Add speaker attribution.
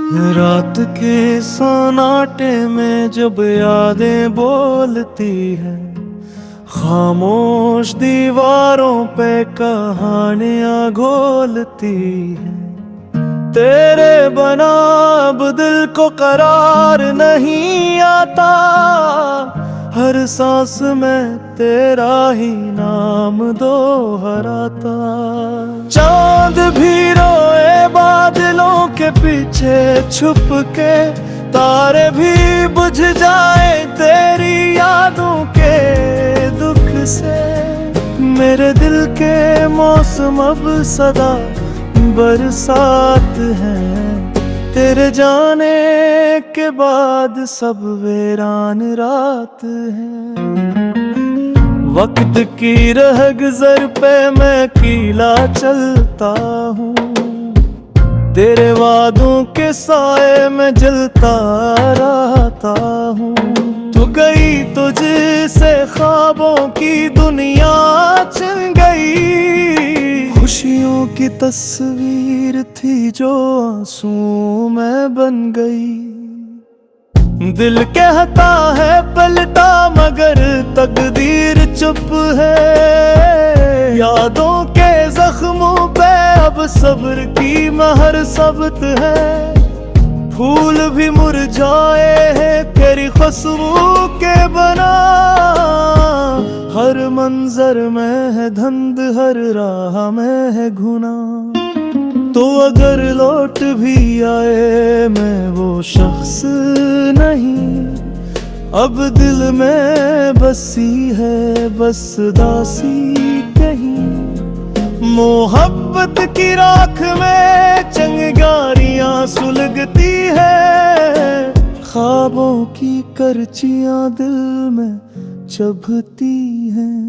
Speaker 1: रात के सन्नाटे में जब यादें बोलती है, खामोश दीवारों पे कहानियां घोलती है। तेरे बना अब दिल को करार नहीं आता, हर सांस में तेरा ही नाम दोहराता। चांद भी रोए बादलों के पीछे छुप के, तारे भी बुझ जाए तेरी यादों के दुख से। मेरे दिल के मौसम अब सदा बरसात है, तेरे जाने के बाद सब वीरान रात है। वक्त की रहगुजर पे मैं कीला चलता हूँ, तेरे वादों के साए में जलता रहता हूँ। तू गई तुझसे ख्वाबों की दुनिया छिन गई, खुशियों की तस्वीर थी जो आंसू में बन गई। दिल कहता है पलटा मगर तकदीर चुप है, यादों के जख्मों पे अब सब्र की महर सबत है। फूल भी मुरझाए हैं तेरी खुशबू के बना, हर मंजर में है धुंध, हर राह में है गुना। तो अगर लौट भी आए मैं वो शख्स नहीं, अब दिल में बसी है बस दासी कहीं। मोहब्बत की राख में चिंगारियां सुलगती है, ख्वाबों की करचियां दिल में चुभती हैं।